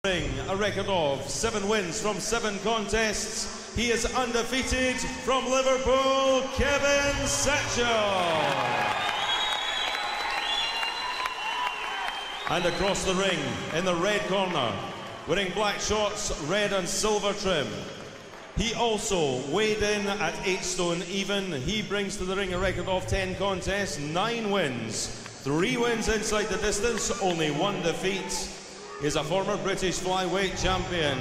A record of 7 wins from 7 contests. He is undefeated from Liverpool, Kevin Satchell. And across the ring, in the red corner, wearing black shorts, red and silver trim. He also weighed in at 8 stone even. He brings to the ring a record of 10 contests, 9 wins, 3 wins inside the distance, only 1 defeat. He's a former British flyweight champion.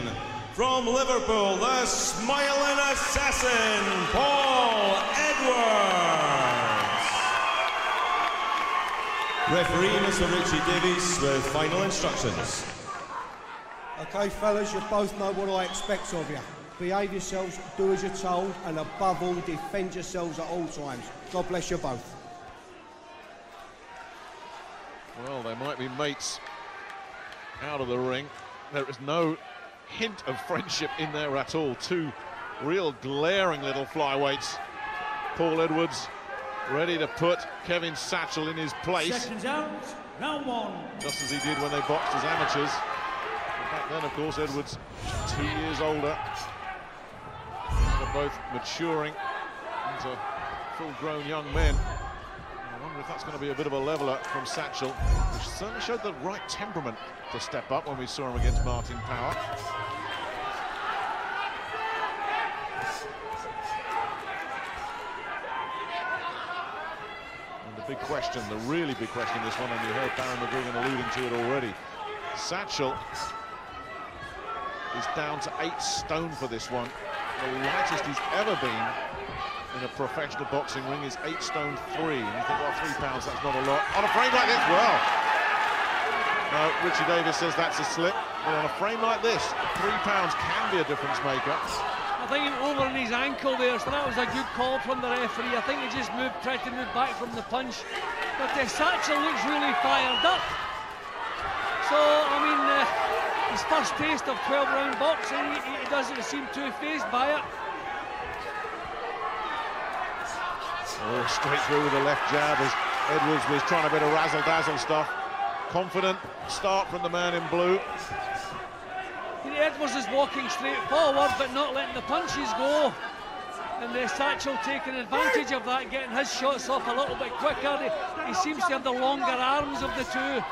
From Liverpool, the smiling assassin, Paul Edwards. Referee Mr. Richie Davies with final instructions. Okay, fellas, you both know what I expect of you. Behave yourselves, do as you're told, and above all, defend yourselves at all times. God bless you both. Well, they might be mates out of the ring. There is no hint of friendship in there at all. 2 real glaring little flyweights. Paul Edwards ready to put Kevin Satchell in his place. Seconds out, round 1. Just as he did when they boxed as amateurs. And back then, of course, Edwards 2 years older. They're both maturing into full-grown young men. I wonder if that's going to be a bit of a leveler from Satchell, which certainly showed the right temperament to step up when we saw him against Martin Power. And the big question, the really big question in this one, and you heard Barry McGuigan alluding to it already, Satchell is down to 8 stone for this one. The lightest he's ever been in a professional boxing ring is 8 stone 3. And you think, well, 3 pounds, that's not a lot. On a frame like this, well. No, Richie Davies says that's a slip. But on a frame like this, 3 pounds can be a difference maker. I think he over on his ankle there, so that was a good call from the referee. I think he just tried to move back from the punch. But Satchell looks really fired up. So, I mean, his first taste of 12-round boxing, he doesn't seem too fazed by it. Oh, straight through with the left jab as Edwards was trying a bit of razzle-dazzle stuff. Confident start from the man in blue. Edwards is walking straight forward but not letting the punches go. And Satchell taking advantage of that, getting his shots off a little bit quicker. He seems to have the longer arms of the 2.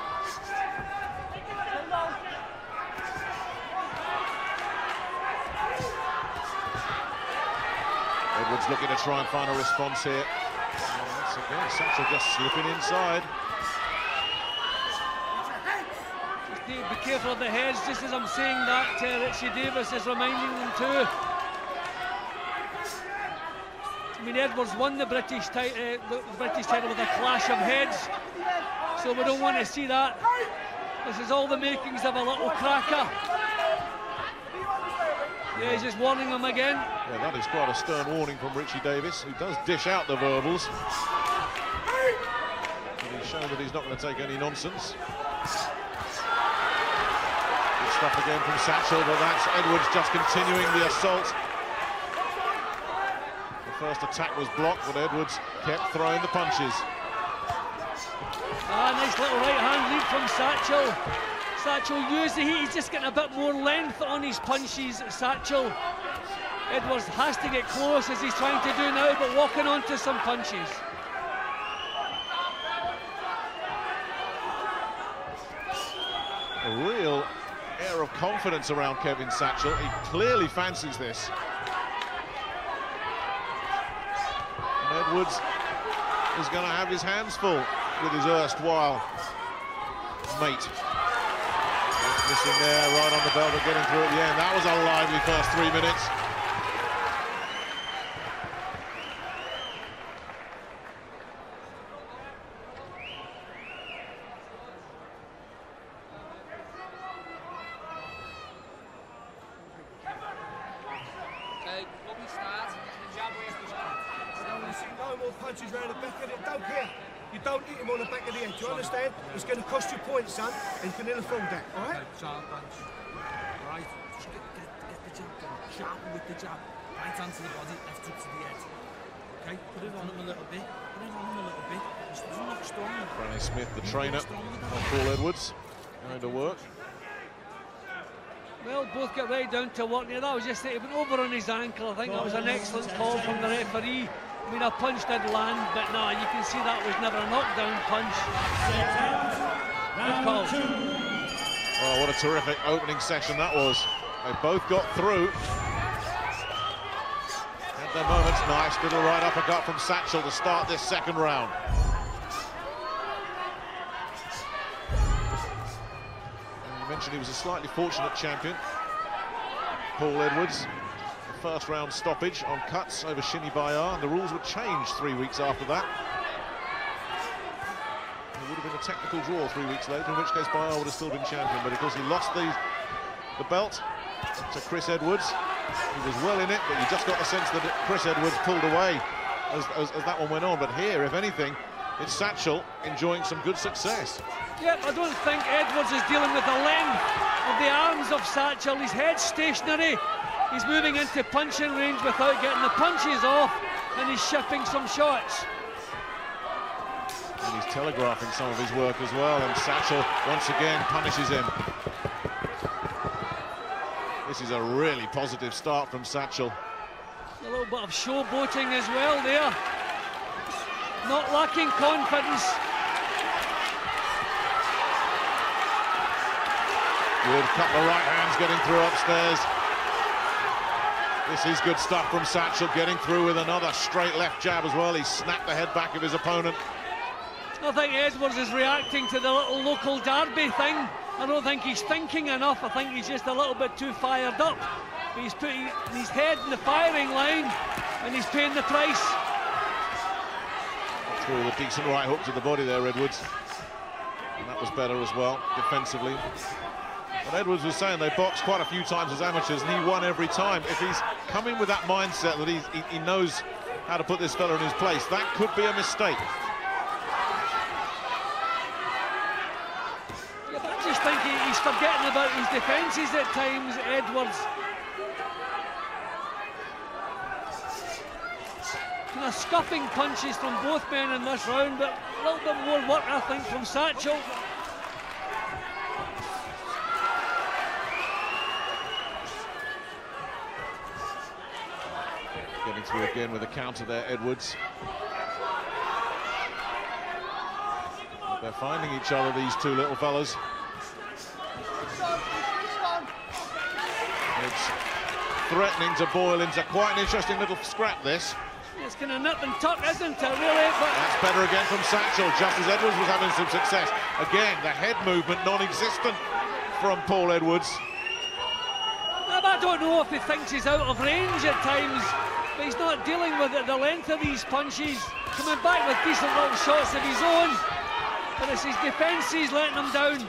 Edwards looking to try and find a response here. Once again, Satchell just slipping inside. Just need to be careful of the heads, just as I'm saying that. Richie Davies is reminding them too. I mean, Edwards won the British title with a clash of heads, so we don't want to see that. This is all the makings of a little cracker. Yeah, he's just warning them again. Yeah, that is quite a stern warning from Richie Davies, who does dish out the verbals. But he's shown that he's not going to take any nonsense. Good stuff again from Satchell, but that's Edwards just continuing the assault. The first attack was blocked, but Edwards kept throwing the punches. Nice little right-hand lead from Satchell. Satchell used the heat, he's just getting a bit more length on his punches, Satchell. Edwards has to get close as he's trying to do now, but walking onto some punches. A real air of confidence around Kevin Satchell. He clearly fancies this. And Edwards is going to have his hands full with his erstwhile mate. Missing there, right on the bell, but getting through at the end. That was a lively first 3 minutes. Okay, when we start, the jab where we start. I don't want to see no more punches round the back of it. Don't care. You don't hit him on the back of the head. Do you understand? It's going to cost you points, son, and you can ill afford that, all right? Okay, sharp punch. All right, just get the jab done. Sharp with the jab. Right hand to the body, left hook to the head. Okay, put it on him a little bit. Put it on him a little bit. Just doesn't look strong. Franny Smith, the trainer, on Paul Edwards, going to work. Well, both got right down to work there. That was just it. He went over on his ankle. I think that was an excellent call from the referee. I mean, a punch did land, but no, you can see that was never a knockdown punch. Good call. Oh, what a terrific opening session that was. They both got through. At the moment, nice little right uppercut from Satchell to start this second round. And you mentioned he was a slightly fortunate champion, Paul Edwards. The first round stoppage on cuts over Shinny Bayar, and the rules were changed 3 weeks after that. It would have been a technical draw 3 weeks later, in which case Bayar would have still been champion, but of course he lost the belt to Chris Edwards. He was well in it, but you just got the sense that Chris Edwards pulled away as that one went on. But here, if anything, it's Satchell enjoying some good success. Yep, I don't think Edwards is dealing with the length of the arms of Satchell. His head's stationary. He's moving into punching range without getting the punches off, and he's shipping some shots. And he's telegraphing some of his work as well, and Satchell once again punishes him. This is a really positive start from Satchell. A little bit of showboating as well there. Not lacking confidence. Good couple of right hands getting through upstairs. This is good stuff from Satchell, getting through with another straight left jab as well. He snapped the head back of his opponent. I think Edwards is reacting to the little local derby thing. I don't think he's thinking enough. I think he's just a little bit too fired up. But he's putting his head in the firing line, and he's paying the price. Threw a decent right hook to the body there, Edwards. And that was better as well, defensively. But Edwards was saying they boxed quite a few times as amateurs, and he won every time. If he's coming with that mindset that he knows how to put this fella in his place, that could be a mistake. I just think he's forgetting about his defences at times, Edwards. Kind of scuffing punches from both men in this round, but a little bit more work, I think, from Satchell. Getting through again with a counter there, Edwards. They're finding each other, these two little fellas. It's threatening to boil into quite an interesting little scrap, this. It's kind of nip and tuck, isn't it, really? But that's better again from Satchell, just as Edwards was having some success. Again, the head movement non-existent from Paul Edwards. I don't know if he thinks he's out of range at times, but he's not dealing with it, the length of these punches. Coming back with decent little shots of his own, but it's his defences letting him down.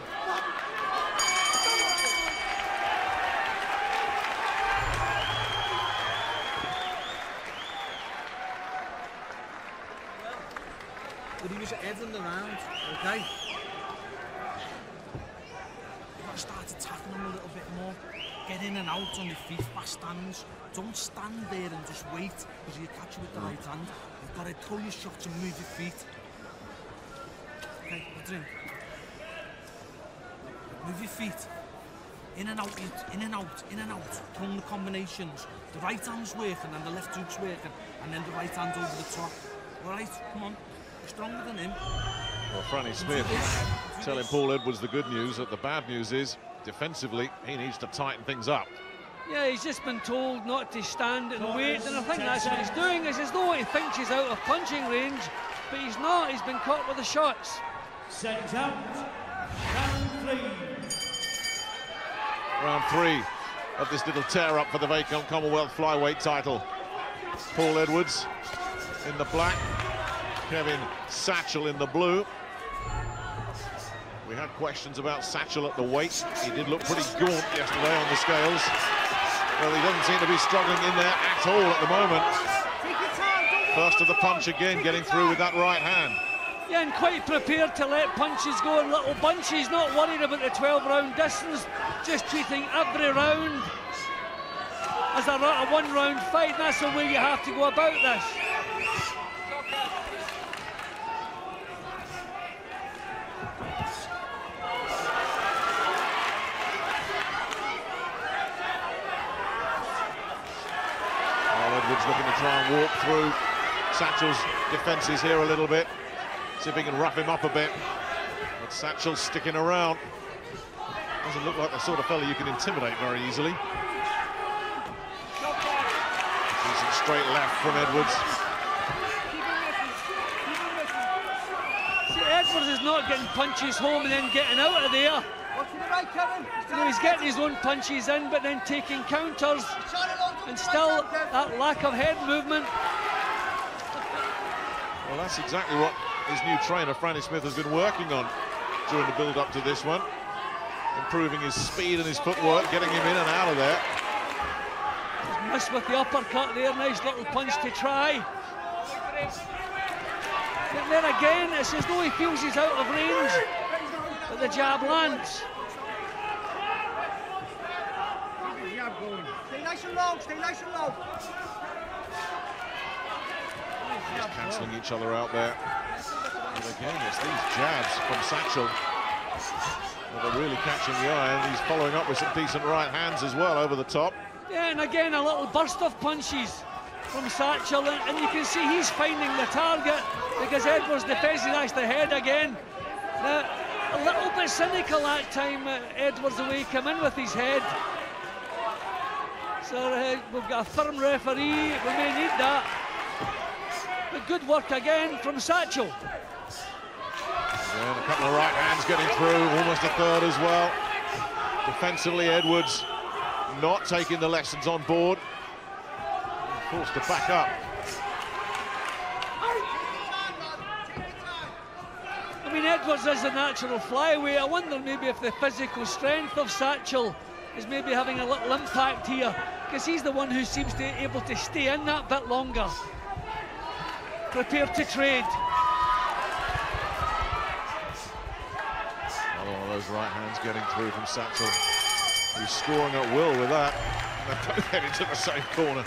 But he was ahead in the round, okay? You've got to start attacking him a little bit more. Get in and out on your feet, fast stands. Don't stand there and just wait, because he'll catch you with the right hand. You've got to throw your shots and move your feet. Okay, a drink. Move your feet. In and out, in and out, in and out. Throwing the combinations. The right hand's working and the left hook's working, and then the right hand over the top. All right, come on. You're stronger than him. Well, Franny Smith telling Paul Edwards the good news, that the bad news is, defensively, he needs to tighten things up. Yeah, he's just been told not to stand and wait, and I think that's what he's doing. It's as though he thinks he's out of punching range, but he's not. He's been caught with the shots. Set out, round three. Round three of this little tear-up for the vacant Commonwealth flyweight title. Paul Edwards in the black, Kevin Satchell in the blue. We had questions about Satchell at the weight. He did look pretty gaunt yesterday on the scales. Well, he doesn't seem to be struggling in there at all at the moment. First to the punch again, getting through with that right hand. Yeah, and quite prepared to let punches go in little bunches, not worried about the 12-round distance, just treating every round as a one-round fight. That's the way you have to go about this. Edwards looking to try and walk through Satchell's defences here a little bit. See if he can rough him up a bit. But Satchell's sticking around. Doesn't look like the sort of fella you can intimidate very easily. Decent straight left from Edwards. See, Edwards is not getting punches home and then getting out of there. You know, he's getting his own punches in, but then taking counters, and still that lack of head movement. Well, that's exactly what his new trainer, Franny Smith, has been working on during the build-up to this one. Improving his speed and his footwork, getting him in and out of there. He's missed with the uppercut there, nice little punch to try. But then again, it's as though he feels he's out of range, but the jab lands. Stay nice and low, stay nice and low. Just cancelling each other out there. And again, it's these jabs from Satchell that are really catching the eye, and he's following up with some decent right hands as well over the top. Yeah, and again, a little burst of punches from Satchell, and you can see he's finding the target because Edwards defends the head again. Now, a little bit cynical that time, Edwards, the way he came in with his head. So we've got a firm referee, we may need that. But good work again from Satchell. And a couple of right hands getting through, almost a third as well. Defensively, Edwards not taking the lessons on board. Forced to back up. I mean, Edwards is a natural flyweight. I wonder maybe if the physical strength of Satchell is maybe having a little impact here, because he's the one who seems to be able to stay in that bit longer. Prepared to trade. Another one of those right hands getting through from Satchell. He's scoring at will with that. And they're both heading to the same corner.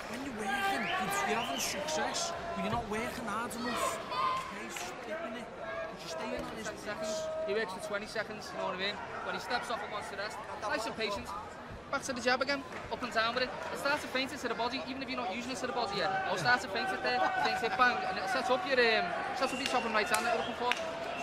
When you're working, you're having success, but you're not working hard enough. Okay, skipping it. Just stay in on his seconds. He works for 20 seconds, you know what I mean? When he steps off and wants to rest, nice and patient. Back to the jab again, up and down with it. It starts to feint it to the body, even if you're not using it to the body yet. It'll start to feint it there, feint it, bang, and it'll set up your top and right hand that you're looking for.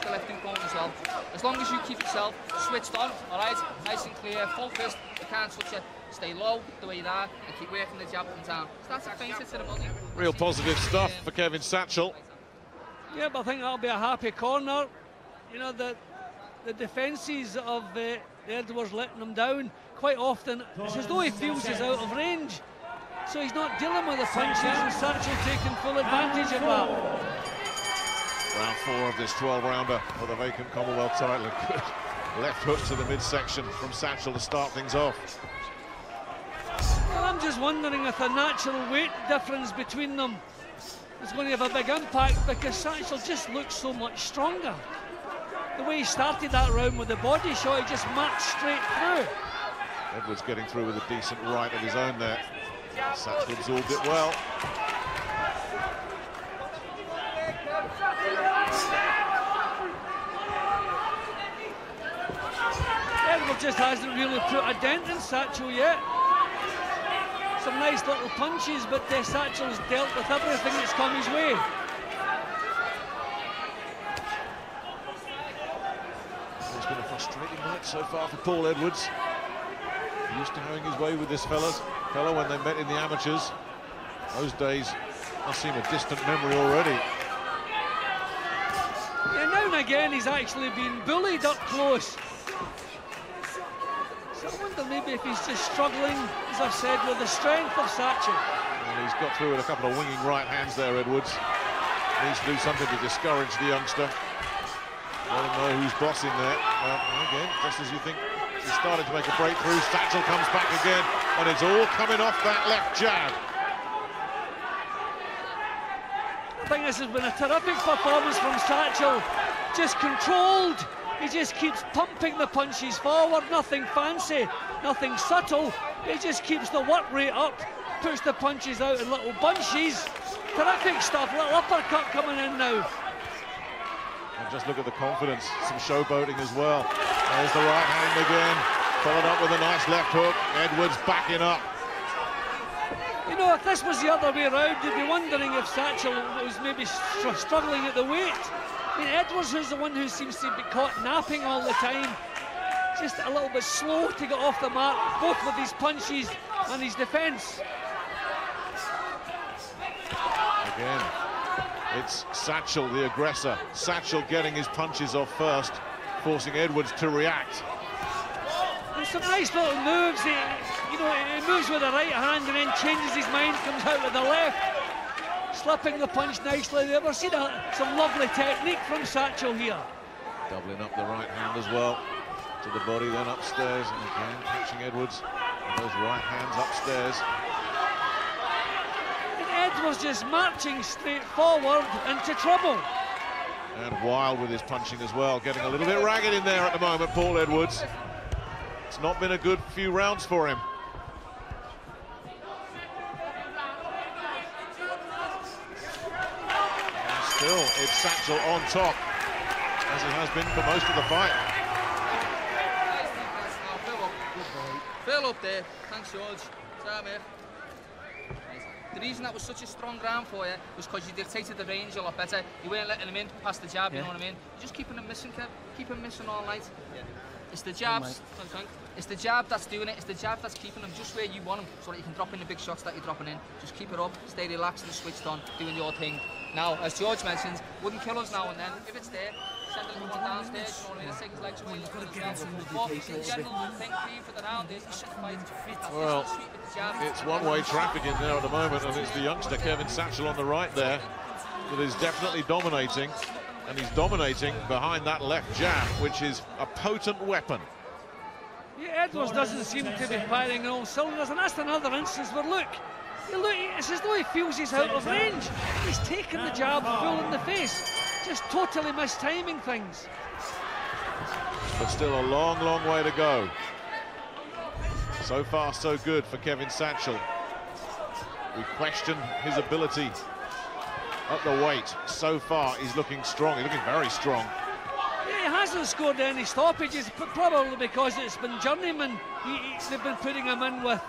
The left and corner as well. As long as you keep yourself switched on, alright, nice and clear, focused, you can't touch it. Stay low the way you are and keep working the jab up and down. Starts to feint it to the body. Real positive stuff for Kevin Satchell. Yeah, but I think that'll be a happy corner. You know, the defences of Edwards letting him down, quite often it's as though he feels he's out of range. So he's not dealing with the punches, and Satchell taking full advantage of that. Round 4 of this 12-rounder for the vacant Commonwealth title. Good left hook to the midsection from Satchell to start things off. Well, I'm just wondering if the natural weight difference between them is going to have a big impact, because Satchell just looks so much stronger. The way he started that round with the body shot, he just marched straight through. Edwards getting through with a decent right of his own there. Satchell absorbed it well. Edwards just hasn't really put a dent in Satchell yet. Some nice little punches, but Satchell's dealt with everything that's come his way. It's been a frustrating night so far for Paul Edwards. He used to having his way with this fella when they met in the amateurs. Those days must seem a distant memory already. Yeah, now and again he's actually been bullied up close. So I wonder maybe if he's just struggling, as I've said, with the strength of Satchell. Well, he's got through with a couple of winging right hands there, Edwards. Needs to do something to discourage the youngster. Let him know who's boss in there. Again, just as you think he started to make a breakthrough, Satchell comes back again, and it's all coming off that left jab. I think this has been a terrific performance from Satchell. Just controlled. He just keeps pumping the punches forward. Nothing fancy, nothing subtle. He just keeps the work rate up, puts the punches out in little bunches. Terrific stuff. Little uppercut coming in now. And just look at the confidence, some showboating as well. There's the right hand again, followed up with a nice left hook. Edwards backing up. You know, if this was the other way around, you'd be wondering if Satchell was maybe struggling at the weight. I mean, Edwards is the one who seems to be caught napping all the time. Just a little bit slow to get off the mark, both with his punches and his defence. Again, it's Satchell, the aggressor. Satchell getting his punches off first, forcing Edwards to react. And some nice little moves. He moves with the right hand and then changes his mind, comes out with the left, slipping the punch nicely there. We've seen some lovely technique from Satchell here. Doubling up the right hand as well, to the body, then upstairs, and again catching Edwards. And those right hands upstairs. Edwards just marching straight forward into trouble. And wild with his punching as well, getting a little bit ragged in there at the moment, Paul Edwards. It's not been a good few rounds for him. And still, it's Satchell on top, as it has been for most of the fight. Fill up there. Thanks, George. Sorry, mate. The reason that was such a strong round for you was because you dictated the range a lot better. You weren't letting him in past the jab, you know what I mean? You're just keeping him missing, Kev. Keep him missing all night. Yeah. It's the jabs. It's the jab that's doing it. It's the jab that's keeping him just where you want him, so that you can drop in the big shots that you're dropping in. Just keep it up, stay relaxed and switched on, doing your thing. Now, as George mentions, wouldn't kill us now and then. If it's there, send him one downstairs, you know what I mean? Take his legs away. But in general, the thing for you for the round is you should fight fit. Well, it's one-way traffic in there at the moment, and it's the youngster Kevin Satchell on the right there that is definitely dominating, and he's dominating behind that left jab, which is a potent weapon. Yeah, Edwards doesn't seem to be firing on all cylinders, and that's another instance where look, it's as though he feels he's out of range. He's taken the jab full in the face, just totally mistiming things. But still a long, long way to go. So far, so good for Kevin Satchell. We question his ability at the weight. So far, he's looking strong. He's looking very strong. Yeah, he hasn't scored any stoppages, probably because it's been journeymen they've been putting him in with.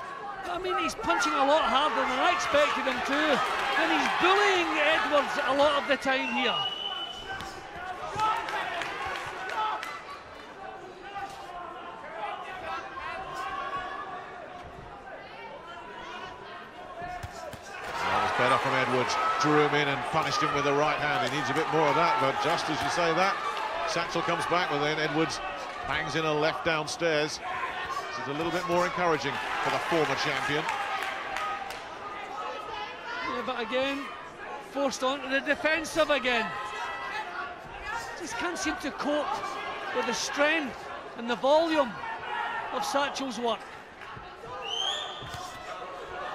I mean, he's punching a lot harder than I expected him to, and he's bullying Edwards a lot of the time here. Better from Edwards, drew him in and punished him with the right hand. He needs a bit more of that, but just as you say that, Satchell comes back with it. Edwards bangs in a left downstairs. This is a little bit more encouraging for the former champion. Yeah, but again, forced onto the defensive again. Just can't seem to cope with the strength and the volume of Satchell's work.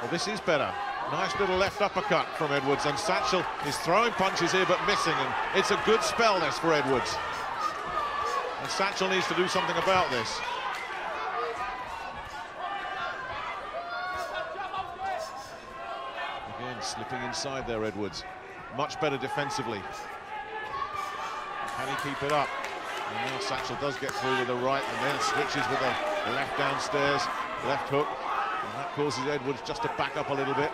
Well, this is better. Nice little left uppercut from Edwards, and Satchell is throwing punches here but missing, and it's a good spell this for Edwards. And Satchell needs to do something about this. Again, slipping inside there, Edwards. Much better defensively. Can he keep it up? And now Satchell does get through with the right, and then switches with the left downstairs, left hook. And that causes Edwards just to back up a little bit.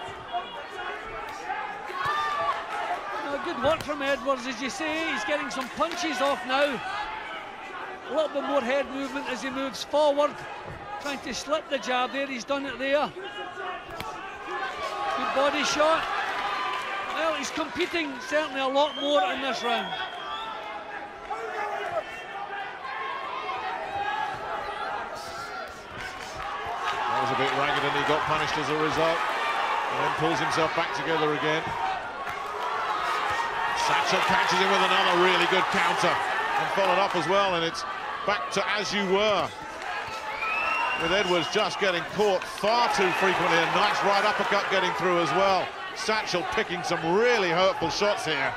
Good work from Edwards, as you say. He's getting some punches off now. A little bit more head movement as he moves forward, trying to slip the jab there. He's done it there. Good body shot. Well, he's competing certainly a lot more in this round. That was a bit ragged and he got punished as a result, and then pulls himself back together again. Satchell catches him with another really good counter and followed up as well, and it's back to as you were, with Edwards just getting caught far too frequently. A nice right uppercut getting through as well. Satchell picking some really hurtful shots here.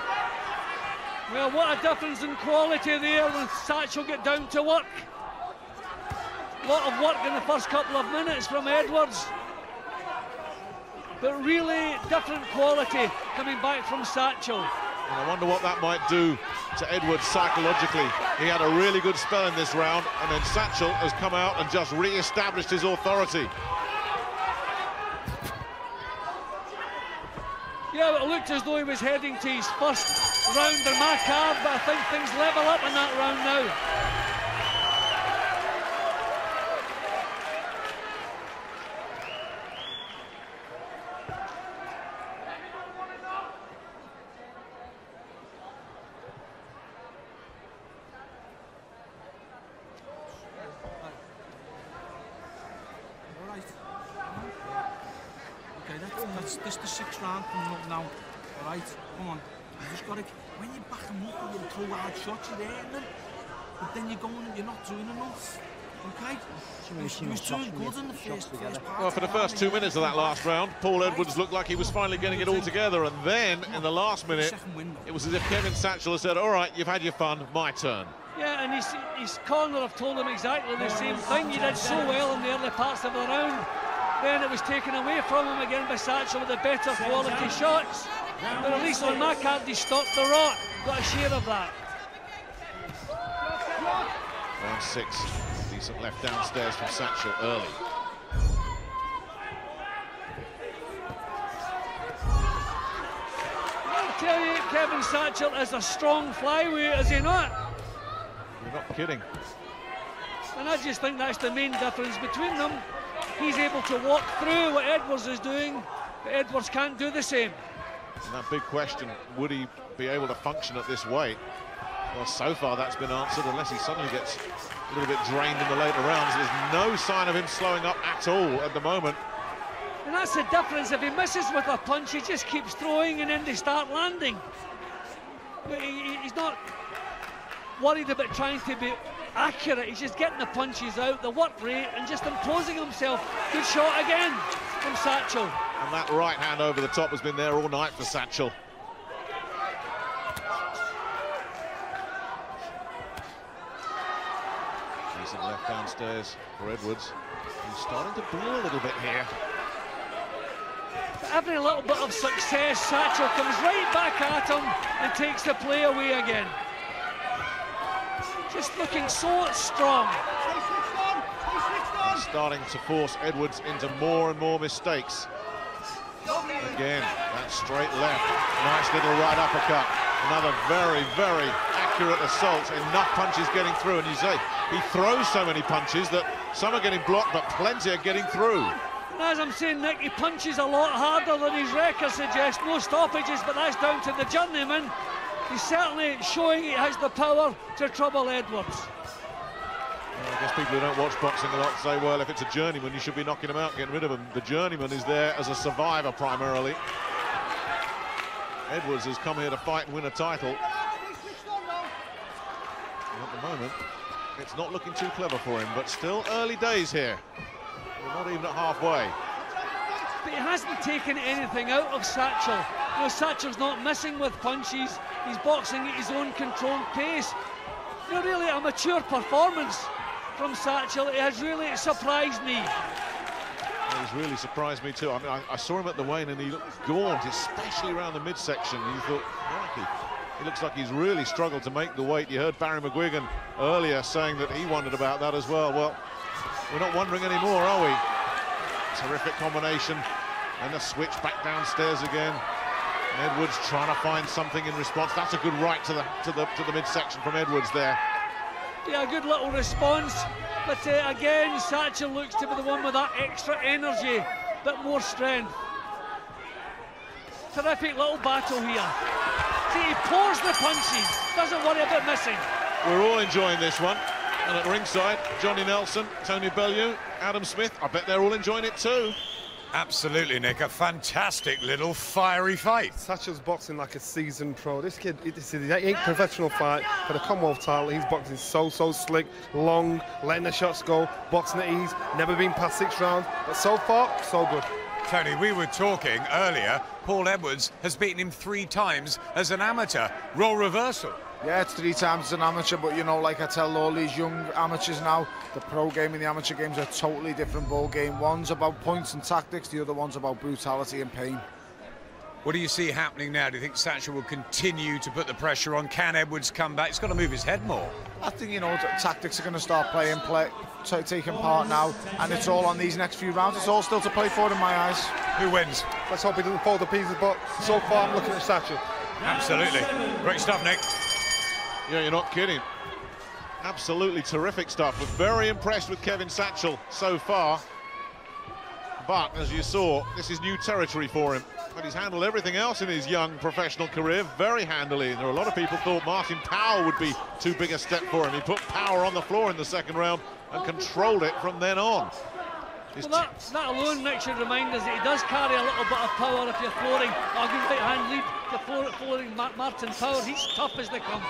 Well, what a difference in quality there when Satchell get down to work. A lot of work in the first couple of minutes from Edwards, but really different quality coming back from Satchell. And I wonder what that might do to Edwards psychologically. He had a really good spell in this round, and then Satchell has come out and just re-established his authority. Yeah, it looked as though he was heading to his first round in my card, but I think things level up in that round now. This the 6th round coming up now. All right, come on. You just got to, when you back them up and you throw hard shots, you're hitting them. But then you're going and you're not doing enough. Okay? He was doing good in the first part. Well, for the first 2 minutes of that last round, Paul Edwards looked like he was finally getting it all together. And then, in the last minute, it was as if Kevin Satchell had said, all right, you've had your fun, my turn. Yeah, and his corner have told him exactly the same thing. You did so well in the early parts of the round. Then it was taken away from him again by Satchell with the better quality shots. But at least on my card, he stopped the rot. Got a share of that. Round 6, decent left downstairs from Satchell early. I tell you, Kevin Satchell is a strong flyweight, is he not? You're not kidding. And I just think that's the main difference between them. He's able to walk through what Edwards is doing, but Edwards can't do the same. And that big question, would he be able to function at this weight? Well, so far that's been answered, unless he suddenly gets a little bit drained in the later rounds. There's no sign of him slowing up at all at the moment. And that's the difference. If he misses with a punch, he just keeps throwing and then they start landing. But he's not worried about trying to be accurate. He's just getting the punches out, the work rate, and just imposing himself. Good shot again from Satchell. And that right hand over the top has been there all night for Satchell. Decent left downstairs for Edwards. He's starting to blow a little bit here. Every little bit of success, Satchell comes right back at him and takes the play away again. Just looking so strong. And starting to force Edwards into more and more mistakes. Again, that straight left. Nice little right uppercut. Another very, very accurate assault. Enough punches getting through. And you say, he throws so many punches that some are getting blocked, but plenty are getting through. And as I'm saying, Nick, he punches a lot harder than his record suggests. No stoppages, but that's down to the journeyman. He's certainly showing he has the power to trouble Edwards. Well, I guess people who don't watch boxing a lot say, well, if it's a journeyman, you should be knocking him out, getting rid of him. The journeyman is there as a survivor primarily. Edwards has come here to fight and win a title. And at the moment, it's not looking too clever for him, but still early days here. We're not even at halfway. But he hasn't taken anything out of Satchell. You know, Satchell's not missing with punches. He's boxing at his own controlled pace. You know, really a mature performance from Satchell. It has really surprised me. Well, he's really surprised me too. I mean, I saw him at the weigh-in and he looked gaunt, especially around the midsection. You thought, crikey, he looks like he's really struggled to make the weight. You heard Barry McGuigan earlier saying that he wondered about that as well. Well, we're not wondering anymore, are we? Terrific combination, and a switch back downstairs again. Edwards trying to find something in response. That's a good right to the midsection from Edwards there. Yeah, a good little response. But again, Satchell looks to be the one with that extra energy, bit more strength. Terrific little battle here. See, he pours the punches, doesn't worry about missing. We're all enjoying this one. And at ringside, Johnny Nelson, Tony Bellew, Adam Smith, I bet they're all enjoying it too. Absolutely, Nick. A fantastic little fiery fight. Satchell's boxing like a seasoned pro. This kid, this is his 8th professional fight for the Commonwealth title. He's boxing so slick, long, letting the shots go, boxing at ease, never been past 6 rounds. But so far, so good. Tony, we were talking earlier. Paul Edwards has beaten him 3 times as an amateur. Role reversal. Yeah, it's 3 times as an amateur, but you know, like I tell all these young amateurs now, the pro game and the amateur game's a totally different ball game. One's about points and tactics, the other one's about brutality and pain. What do you see happening now? Do you think Satchell will continue to put the pressure on? Can Edwards come back? He's got to move his head more. I think, you know, tactics are going to start taking part now, and it's all on these next few rounds. It's all still to play for in my eyes. Who wins? Let's hope he doesn't fold the pieces, but so far I'm looking at Satchell. Absolutely. Great stuff, Nick. Yeah, you're not kidding. Absolutely terrific stuff. We're very impressed with Kevin Satchell so far. But, as you saw, this is new territory for him. But he's handled everything else in his young professional career very handily. There are a lot of people thought Martin Powell would be too big a step for him. He put Power on the floor in the second round and controlled it from then on. Well, that alone, Nick, should remind us that he does carry a little bit of power if you're flooring. I'll give right hand lead to flooring Martin Powell. He's tough as they come.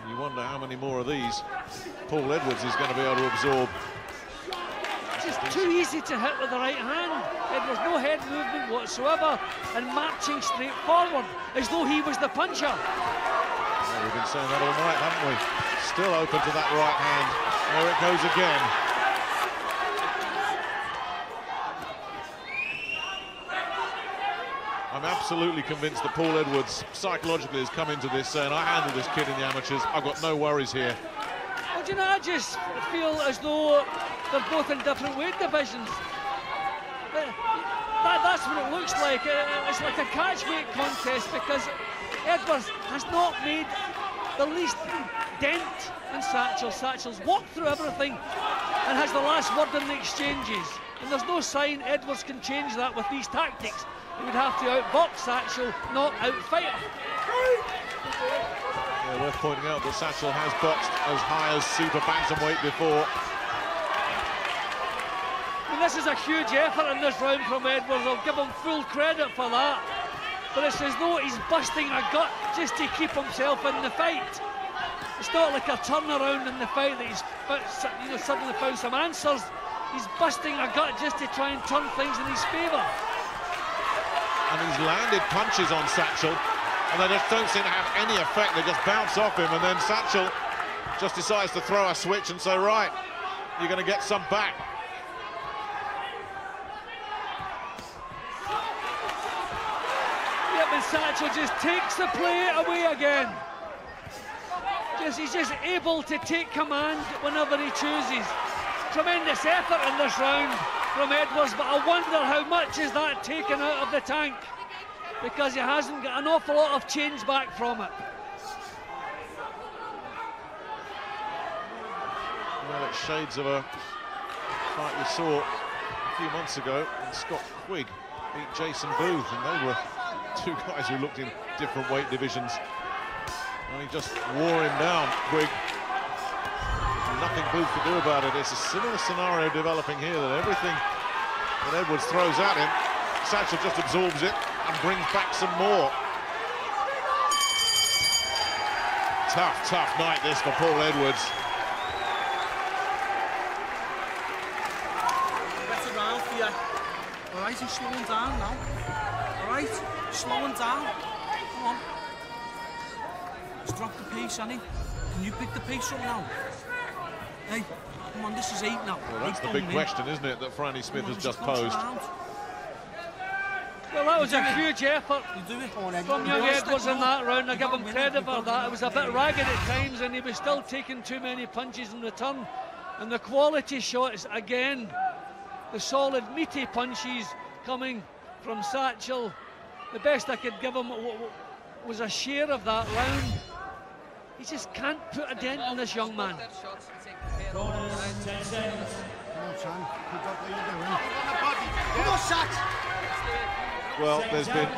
And you wonder how many more of these Paul Edwards is going to be able to absorb. It's just too easy to hit with the right hand. Edwards, no head movement whatsoever, and marching straight forward as though he was the puncher. Well, we've been saying that all night, haven't we? Still open to that right hand. There it goes again. I'm absolutely convinced that Paul Edwards psychologically has come into this saying, I handled this kid in the amateurs, I've got no worries here. Well, do you know, I just feel as though they're both in different weight divisions. That's what it looks like. It's like a catch weight contest because Edwards has not made the least dent in Satchell. Satchell's walked through everything and has the last word in the exchanges. And there's no sign Edwards can change that with these tactics. He would have to outbox Satchell, not outfight him. Yeah, worth pointing out that Satchell has boxed as high as super bantamweight before. I mean, this is a huge effort in this round from Edwards. I'll give him full credit for that. But it's as though he's busting a gut just to keep himself in the fight. It's not like a turnaround in the fight that he's suddenly found some answers. He's busting a gut just to try and turn things in his favour. And he's landed punches on Satchell, and they just don't seem to have any effect. They just bounce off him, and then Satchell just decides to throw a switch and say, right, you're going to get some back. Yep, and Satchell just takes the play away again. He's just able to take command whenever he chooses. Tremendous effort in this round from Edwards, but I wonder how much is that taken out of the tank, because he hasn't got an awful lot of change back from it. Well, it's shades of a fight we saw a few months ago when Scott Quigg beat Jason Booth, and they were two guys who looked in different weight divisions, and he just wore him down, Quigg. Nothing Booth could do about it. It's a similar scenario developing here, that everything that Edwards throws at him, Satchell just absorbs it and brings back some more. Tough night this for Paul Edwards. Better round for you. All right, he's slowing down now. All right, slowing down. Come on. He's dropped the pace, hasn't he? Can you pick the pace up now? Hey, come on, this is 8 now. Well, that's the big question, isn't it, that Franny Smith has just posed. Well, that was a huge effort from young Edwards in that round. I give him credit for that. It was a bit ragged at times, and he was still taking too many punches in return. And the quality shots, again, the solid, meaty punches coming from Satchell. The best I could give him was a share of that round. He just can't put a dent in this young man. Well, there's been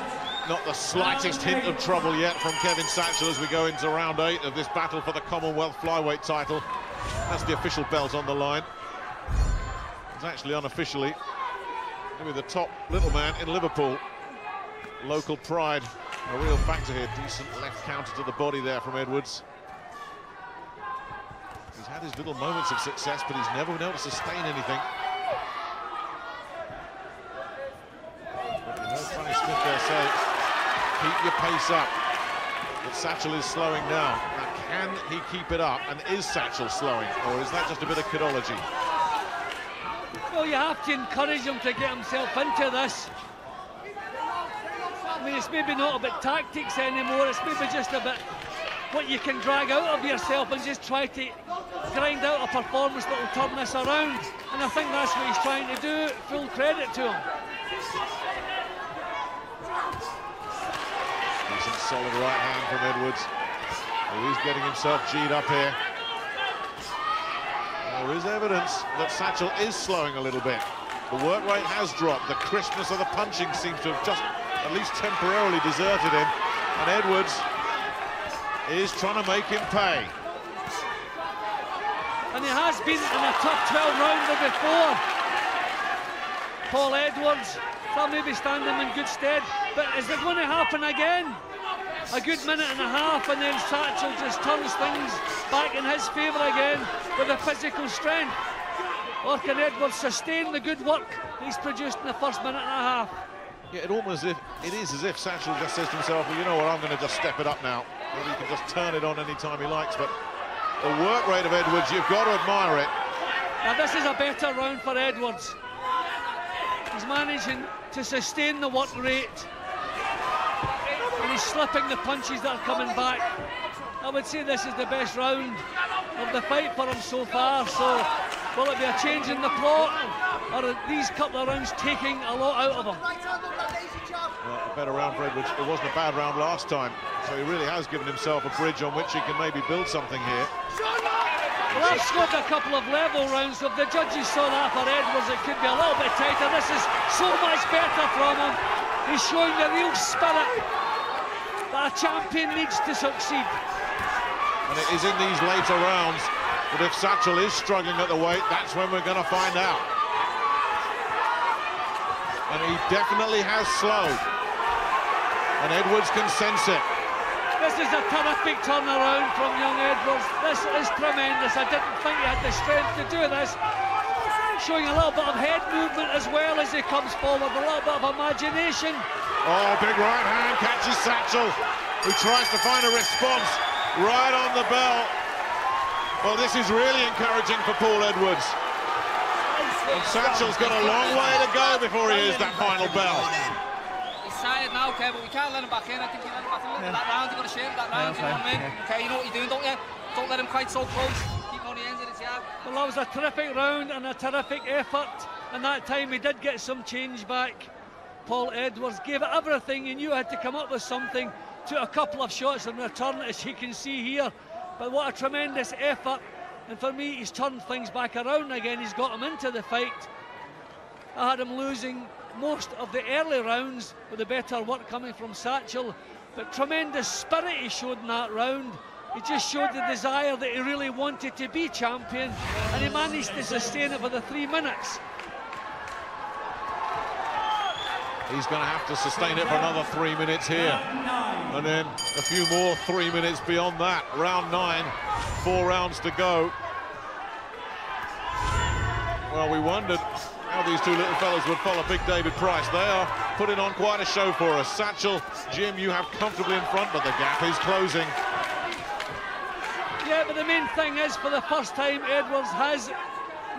not the slightest hint of trouble yet from Kevin Satchell as we go into round 8 of this battle for the Commonwealth flyweight title. That's the official belt on the line. It's actually unofficially maybe the top little man in Liverpool. Local pride, a real factor here. Decent left counter to the body there from Edwards. He's had his little moments of success, but he's never been able to sustain anything. But you heard Franny Smith there say, keep your pace up. But Satchell is slowing down. Now, can he keep it up? And is Satchell slowing? Or is that just a bit of kidology? Well, you have to encourage him to get himself into this. I mean, it's maybe not about tactics anymore, it's maybe just about what you can drag out of yourself and just try to grind out a performance that will turn this around. And I think that's what he's trying to do. Full credit to him. Decent solid right hand from Edwards. Oh, he's getting himself G'd up here. There is evidence that Satchell is slowing a little bit. The work rate has dropped. The crispness of the punching seems to have just at least temporarily deserted him. And Edwards is trying to make him pay. And he has been in a top 12 rounder before. Paul Edwards, that may be standing him in good stead. But is it going to happen again? A good minute and a half, and then Satchell just turns things back in his favour again with the physical strength. Or can Edwards sustain the good work he's produced in the first minute and a half? Yeah, it is as if Satchell just says to himself, well, you know what, I'm going to just step it up now. Maybe he can just turn it on any time he likes, but the work rate of Edwards, you've got to admire it. Now this is a better round for Edwards. He's managing to sustain the work rate, and he's slipping the punches that are coming back. I would say this is the best round of the fight for him so far, so will it be a change in the plot, or are these couple of rounds taking a lot out of him? Well, a better round for Edwards. It wasn't a bad round last time, so he really has given himself a bridge on which he can maybe build something here. Well, I've scored a couple of level rounds. So if the judges saw that for Edwards, it could be a little bit tighter. This is so much better from him. He's showing the real spirit that a champion needs to succeed. And it is in these later rounds that if Satchell is struggling at the weight, that's when we're going to find out. And he definitely has slowed. And Edwards can sense it. This is a terrific turnaround from young Edwards. This is tremendous. I didn't think he had the strength to do this. Showing a little bit of head movement as well as he comes forward, a little bit of imagination. Oh, big right hand catches Satchell, who tries to find a response right on the bell. Well, this is really encouraging for Paul Edwards. And Satchell's got a long way to go before he hears that final bell. He's tired now, okay, but we can't let him back in. I think you let him back in. Look at that round, you've got to share that round, you know what I mean? Okay, you know what you're doing, don't you? Don't let him quite so close. Keep on the ends of his yard. Well, that was a terrific round and a terrific effort. And that time he did get some change back. Paul Edwards gave it everything. He knew he had to come up with something. Took a couple of shots in return, as you can see here. But what a tremendous effort. And for me, he's turned things back around again. He's got him into the fight. I had him losing most of the early rounds with the better work coming from Satchell. But tremendous spirit he showed in that round. He just showed the desire that he really wanted to be champion. And he managed to sustain it for the 3 minutes. He's going to have to sustain it for another 3 minutes here. And then a few more 3 minutes beyond that. Round 9, 4 rounds to go. Well, we wondered how these two little fellas would follow Big David Price. They are putting on quite a show for us. Satchell, Jim, you have comfortably in front, but the gap is closing. Yeah, but the main thing is, for the first time, Edwards has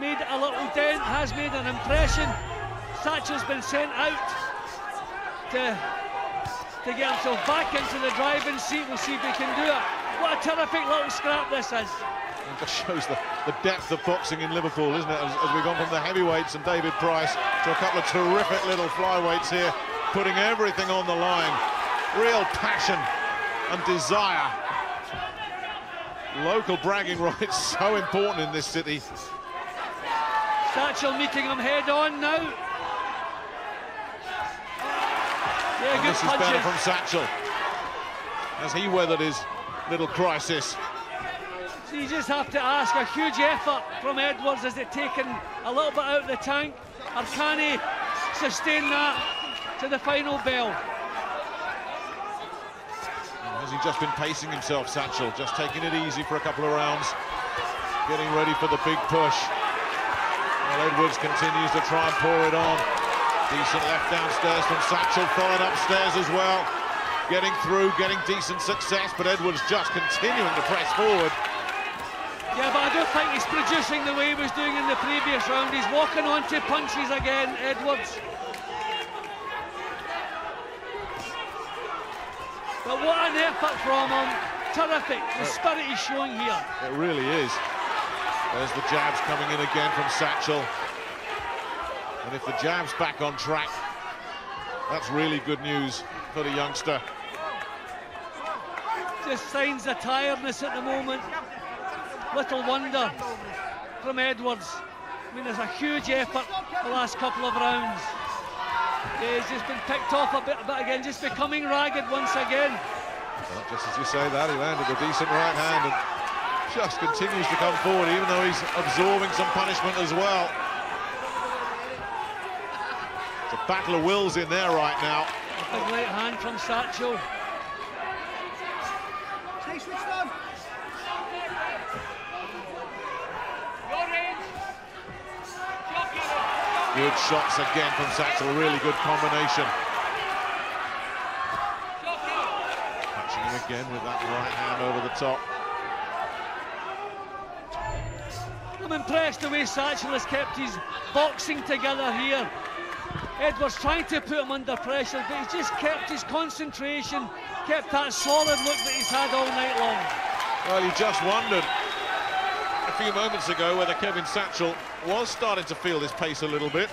made a little dent, has made an impression. Satchell's been sent out to get himself back into the driving seat. We'll see if he can do it. What a terrific little scrap this is. It just shows the depth of boxing in Liverpool, isn't it? As we've gone from the heavyweights and David Price to a couple of terrific little flyweights here, putting everything on the line. Real passion and desire. Local bragging rights so important in this city. Satchell meeting him head on now. Yeah, and good this is better from Satchell as he weathered his little crisis. So you just have to ask, a huge effort from Edwards. Has it taken a little bit out of the tank, or can he sustain that to the final bell? And has he just been pacing himself, Satchell, just taking it easy for a couple of rounds, getting ready for the big push? Well, Edwards continues to try and pour it on. Decent left downstairs from Satchell, followed upstairs as well. Getting through, getting decent success, but Edwards just continuing to press forward. Yeah, but I don't think he's producing the way he was doing in the previous round. He's walking onto punches again, Edwards. But what an effort from him. Terrific, the spirit he's showing here. It really is. There's the jabs coming in again from Satchell. And if the jab's back on track, that's really good news for the youngster. Just signs of tiredness at the moment. Little wonder from Edwards. I mean, there's a huge effort the last couple of rounds. Yeah, he's just been picked off a bit again, just becoming ragged once again. Well, just as you say that, he landed a decent right hand and just continues to come forward, even though he's absorbing some punishment as well. It's a battle of wills in there right now. A big right hand from Satchell. Stay switched on. Good shots again from Satchell, a really good combination. Catching him again with that right hand over the top. I'm impressed the way Satchell has kept his boxing together here. Edwards trying to put him under pressure, but he's just kept his concentration, kept that solid look that he's had all night long. Well, you just wondered a few moments ago whether Kevin Satchell was starting to feel his pace a little bit.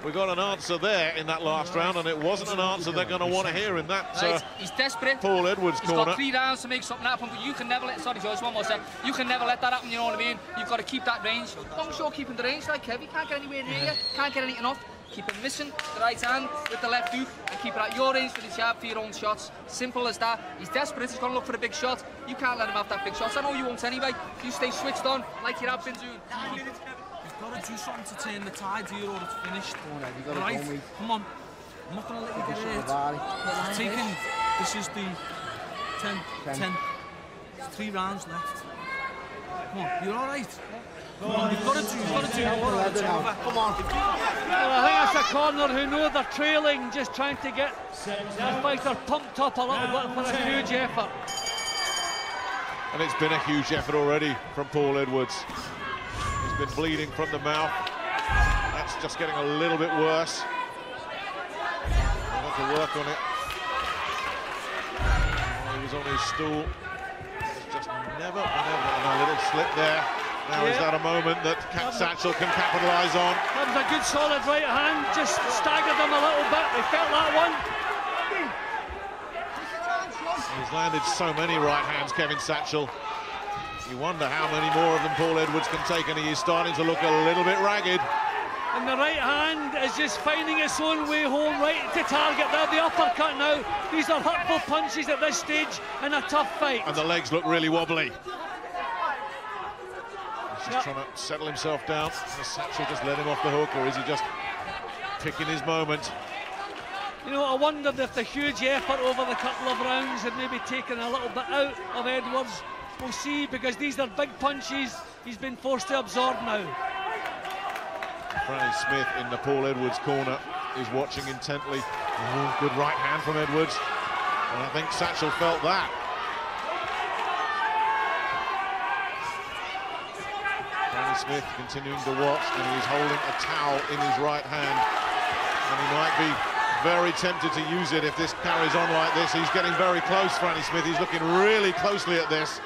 We got an answer there in that last round, and it wasn't an answer they're going to want to hear in that he's desperate. Paul Edwards He's corner. got 3 rounds to make something happen, but you can never let, sorry Joyce, one more second, you can never let that happen, you know what I mean? You've got to keep that range. As long as you're keeping the range like Kev, you can't get anywhere near you, can't get anything off. Keep it missing the right hand with the left hook and keep it at your range for the jab for your own shots. Simple as that. He's desperate, he's going to look for a big shot. You can't let him have that big shot. I know you won't anyway. You stay switched on like you have been doing. You've got to do something to turn the tide here or it's finished. Right, come on. I'm not going to let you get hurt. Taking, this is the 10. There's 3 rounds left. Come on, you're all right. Come on, you've got to do it. Come on. Well, I think that's a corner who know they're trailing, just trying to get the fighter pumped up a little bit for a huge effort. And it's been a huge effort already from Paul Edwards. He's been bleeding from the mouth. That's just getting a little bit worse. He'll have to work on it. He was on his stool. It's just never, and a little slip there. Now is that a moment that Satchell can capitalise on? That was a good solid right hand, just staggered him a little bit. They felt that one. He's landed so many right hands, Kevin Satchell. You wonder how many more of them Paul Edwards can take, and he is starting to look a little bit ragged. And the right hand is just finding its own way home, right to target. There, the uppercut now. These are hurtful punches at this stage in a tough fight. And the legs look really wobbly. He's just trying to settle himself down. Has Satchell just let him off the hook, or is he just picking his moment? You know, I wondered if the huge effort over the couple of rounds had maybe taken a little bit out of Edwards. We'll see, because these are big punches he's been forced to absorb now. Franny Smith in the Paul Edwards corner is watching intently. Oh, good right hand from Edwards. And I think Satchell felt that. Franny Smith continuing to watch, and he's holding a towel in his right hand. And he might be very tempted to use it if this carries on like this. He's getting very close, Franny Smith. He's looking really closely at this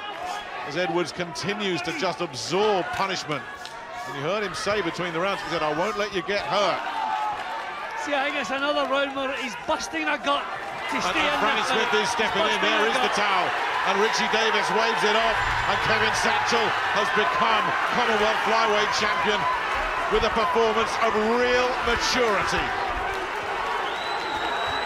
as Edwards continues to just absorb punishment. And you heard him say between the rounds, he said, I won't let you get hurt. See, I think it's another round where he's busting a gut to stay in. Franny Smith is stepping in. There is the towel. And Richie Davis waves it off. And Kevin Satchell has become Commonwealth flyweight champion with a performance of real maturity.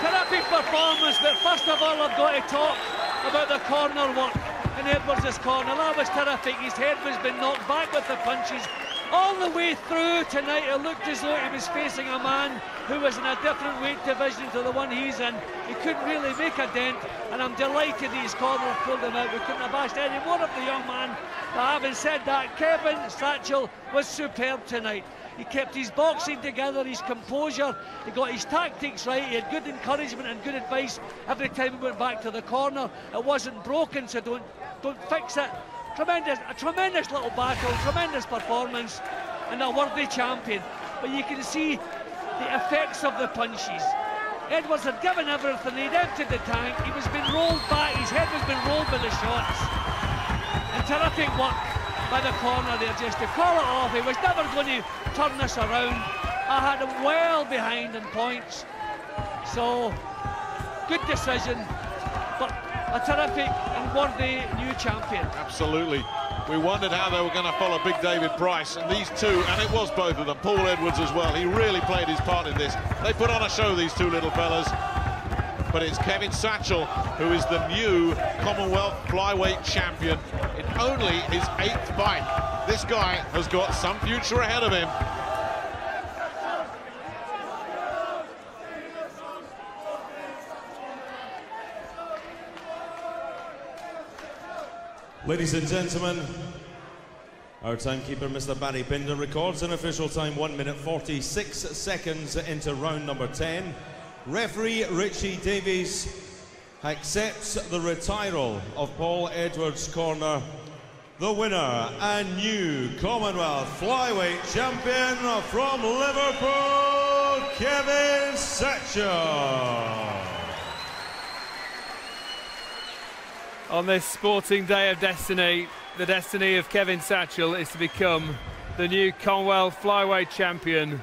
Terrific performance, but first of all I've got to talk about the corner work in Edwards' corner. That was terrific. His head was been knocked back with the punches. All the way through tonight, it looked as though he was facing a man who was in a different weight division to the one he's in. He couldn't really make a dent, and I'm delighted his corner pulled him out. We couldn't have asked any more of the young man. But having said that, Kevin Satchell was superb tonight. He kept his boxing together, his composure, he got his tactics right, he had good encouragement and good advice every time he went back to the corner. It wasn't broken, so don't fix it. A tremendous little battle, tremendous performance, and a worthy champion. But you can see the effects of the punches. Edwards had given everything, he'd emptied the tank, he was being rolled back, his head was being rolled by the shots. And terrific work by the corner there, just to call it off. He was never going to turn this around. I had him well behind in points. So, good decision, but a terrific and worthy new champion. Absolutely. We wondered how they were going to follow Big David Price, and these two, and it was both of them, Paul Edwards as well, he really played his part in this. They put on a show, these two little fellas, but it's Kevin Satchell who is the new Commonwealth flyweight champion in only his 8th fight. This guy has got some future ahead of him. Ladies and gentlemen, our timekeeper, Mr. Barry Pinder, records an official time 1 minute 46 seconds into round number 10. Referee Richie Davies accepts the retiral of Paul Edwards' corner. The winner and new Commonwealth flyweight champion from Liverpool, Kevin Satchell. On this sporting day of destiny, the destiny of Kevin Satchell is to become the new Commonwealth flyweight champion.